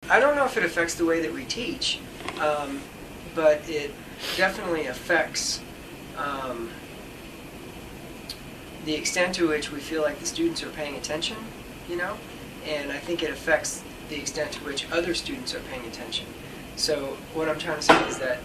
I don't know if it affects the way that we teach, but it definitely affects the extent to which we feel like the students are paying attention, and I think it affects the extent to which other students are paying attention. So what I'm trying to say is that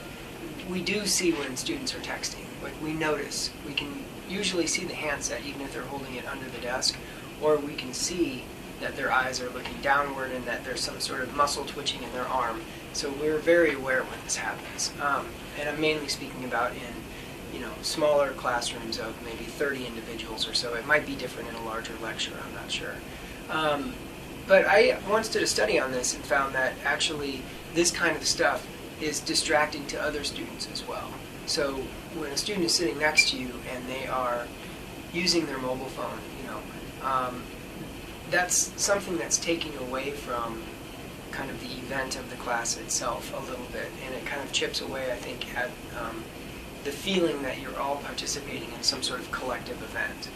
we do see when students are texting. Like, we notice. We can usually see the handset even if they're holding it under the desk, or we can see that their eyes are looking downward and that there's some sort of muscle twitching in their arm. So we're very aware when this happens. And I'm mainly speaking about in smaller classrooms of maybe 30 individuals or so. It might be different in a larger lecture, I'm not sure. But I once did a study on this and found that actually this kind of stuff is distracting to other students as well. So when a student is sitting next to you and they are using their mobile phone, that's something that's taking away from kind of the event of the class itself a little bit, and it kind of chips away, I think, at the feeling that you're all participating in some sort of collective event.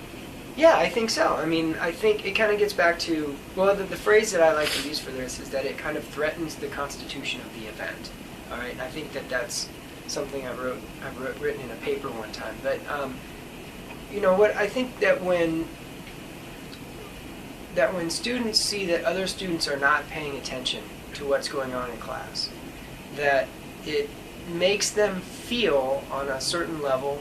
Yeah, I think so. I mean, I think it kind of gets back to, well, the phrase that I like to use for this is that it kind of threatens the constitution of the event. All right, and I think that that's something I've written in a paper one time. But what I think that when students see that other students are not paying attention to what's going on in class, that it makes them feel on a certain level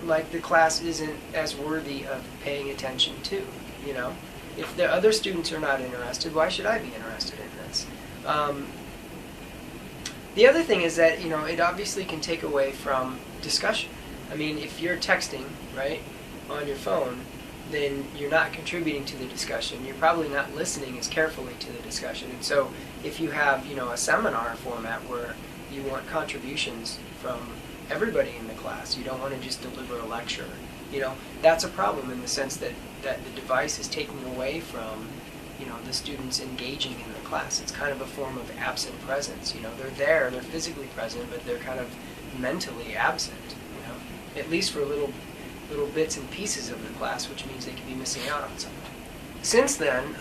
like the class isn't as worthy of paying attention to. If the other students are not interested, why should I be interested in this? The other thing is that it obviously can take away from discussion. I mean, if you're texting, right, on your phone, then you're not contributing to the discussion. You're probably not listening as carefully to the discussion. And so if you have a seminar format where you want contributions from everybody in the class, you don't want to just deliver a lecture, that's a problem in the sense that the device is taking away from the students engaging in the class. It's kind of a form of absent presence. They're there, they're physically present, but they're kind of mentally absent, at least for little bits and pieces of the class, which means they could be missing out on something. Since then,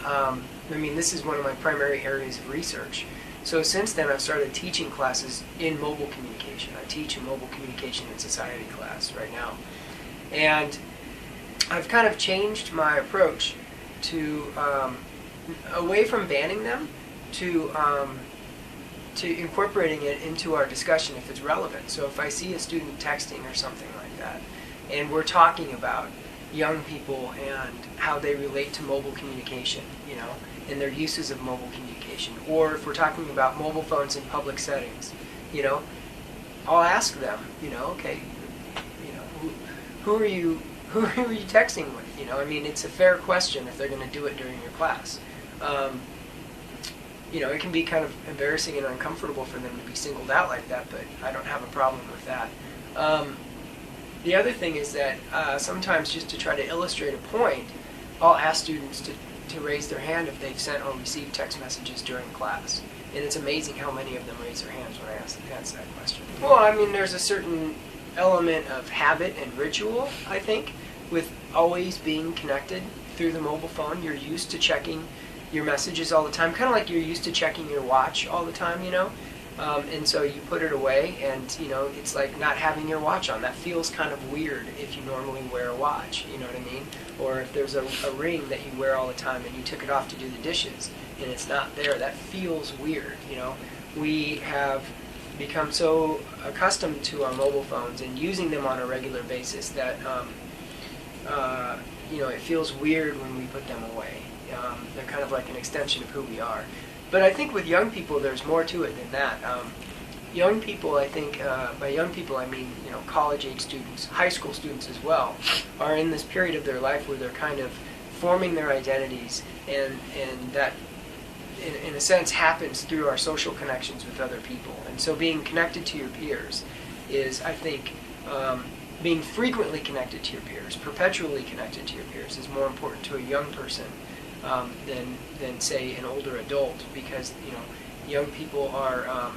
this is one of my primary areas of research. So since then, I've started teaching classes in mobile communication. I teach a mobile communication and society class right now. And I've kind of changed my approach to away from banning them to incorporating it into our discussion if it's relevant. So if I see a student texting or something like that, and we're talking about young people and how they relate to mobile communication, and their uses of mobile communication, or if we're talking about mobile phones in public settings, I'll ask them, okay, who are you texting with? It's a fair question if they're going to do it during your class. It can be kind of embarrassing and uncomfortable for them to be singled out like that, but I don't have a problem with that. The other thing is that sometimes, just to try to illustrate a point, I'll ask students to raise their hand if they've sent or received text messages during class. And it's amazing how many of them raise their hands when I answer that question. Well, there's a certain element of habit and ritual, I think, with always being connected through the mobile phone. You're used to checking your messages all the time, kind of like you're used to checking your watch all the time, and so you put it away, and it's like not having your watch on. That feels kind of weird if you normally wear a watch, you know what I mean? Or if there's a ring that you wear all the time and you took it off to do the dishes and it's not there, that feels weird, We have become so accustomed to our mobile phones and using them on a regular basis that it feels weird when we put them away. They're kind of like an extension of who we are. But I think with young people, there's more to it than that. Young people, I think, by young people I mean, college-age students, high school students as well, are in this period of their life where they're kind of forming their identities, and that, in a sense, happens through our social connections with other people. And so being connected to your peers is, I think, being frequently connected to your peers, perpetually connected to your peers, is more important to a young person than say an older adult, because young people are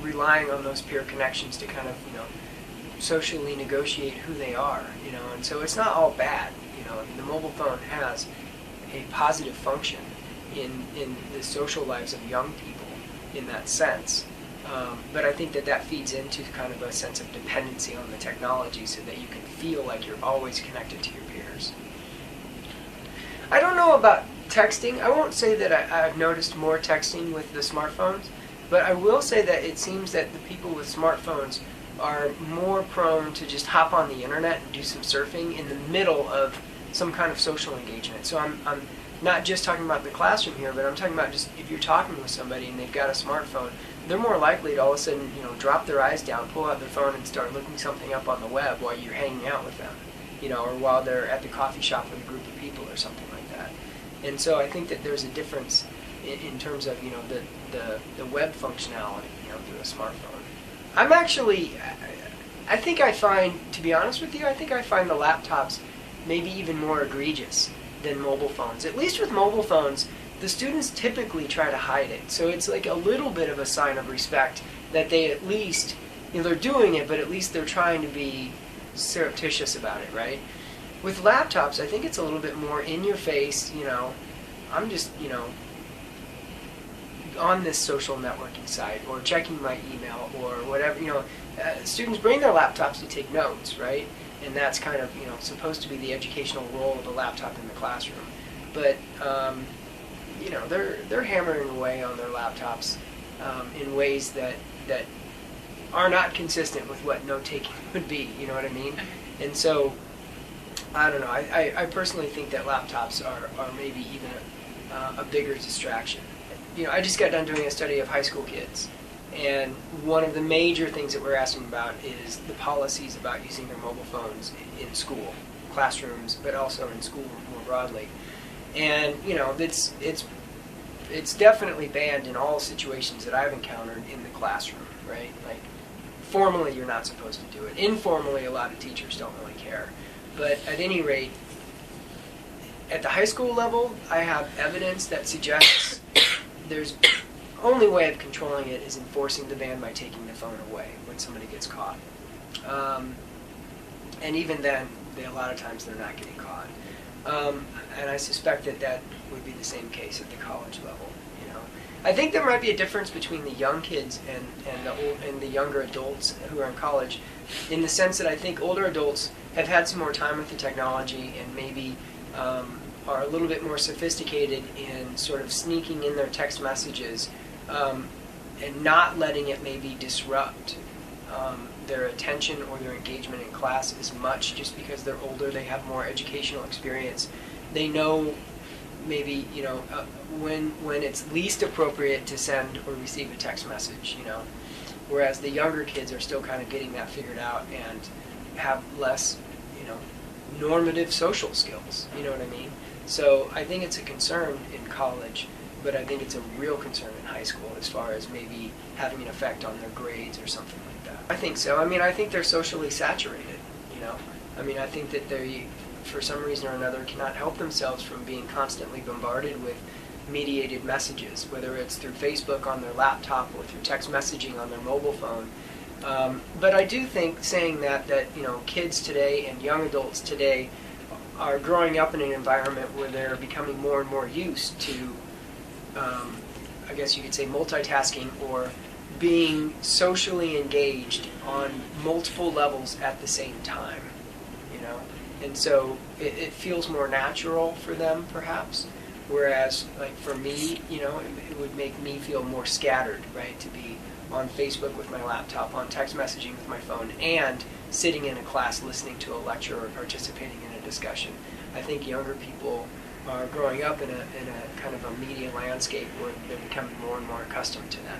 relying on those peer connections to kind of socially negotiate who they are, and so it's not all bad. The mobile phone has a positive function in the social lives of young people in that sense. But I think that feeds into kind of a sense of dependency on the technology so that you can feel like you're always connected to your peers. I don't know about texting. I won't say that I've noticed more texting with the smartphones, but I will say that it seems that the people with smartphones are more prone to just hop on the internet and do some surfing in the middle of some kind of social engagement. So I'm not just talking about the classroom here, but I'm talking about just if you're talking with somebody and they've got a smartphone, they're more likely to all of a sudden, drop their eyes down, pull out their phone, and start looking something up on the web while you're hanging out with them, or while they're at the coffee shop with a group of people or something like that. And so I think that there's a difference in terms of, the web functionality, through a smartphone. I think I find, to be honest with you, I think I find the laptops maybe even more egregious than mobile phones. At least with mobile phones, the students typically try to hide it. So it's like a little bit of a sign of respect that they at least, they're doing it, but at least they're trying to be surreptitious about it, right? With laptops, I think it's a little bit more in your face, I'm just, on this social networking site or checking my email or whatever, students bring their laptops to take notes, right? And that's kind of, supposed to be the educational role of a laptop in the classroom. But, they're hammering away on their laptops in ways that are not consistent with what note-taking would be, you know what I mean? And so, I don't know, I personally think that laptops are maybe even a bigger distraction. I just got done doing a study of high school kids, and one of the major things that we're asking about is the policies about using their mobile phones in school, classrooms, but also in school more broadly. And it's definitely banned in all situations that I've encountered in the classroom, right? Like, formally you're not supposed to do it. Informally, a lot of teachers don't really care. But at any rate, at the high school level, I have evidence that suggests there's only way of controlling it is enforcing the ban by taking the phone away when somebody gets caught. And even then, a lot of times they're not getting caught. And I suspect that would be the same case at the college level. I think there might be a difference between the young kids and the younger adults who are in college, in the sense that I think older adults have had some more time with the technology and maybe are a little bit more sophisticated in sort of sneaking in their text messages and not letting it maybe disrupt their attention or their engagement in class as much, just because they're older, they have more educational experience. They know maybe, when it's least appropriate to send or receive a text message, whereas the younger kids are still kind of getting that figured out and have less, normative social skills, you know what I mean? So I think it's a concern in college, but I think it's a real concern in high school as far as maybe having an effect on their grades or something like that. I think so. I think they're socially saturated, I think that they, for some reason or another, cannot help themselves from being constantly bombarded with mediated messages, whether it's through Facebook on their laptop or through text messaging on their mobile phone. But I do think saying that kids today and young adults today are growing up in an environment where they're becoming more and more used to, I guess you could say, multitasking or being socially engaged on multiple levels at the same time, And so it feels more natural for them, perhaps. Whereas, like for me, it would make me feel more scattered, right? To be on Facebook with my laptop, on text messaging with my phone, and sitting in a class listening to a lecture or participating in a discussion. I think younger people are growing up in a kind of a media landscape where they're becoming more and more accustomed to that.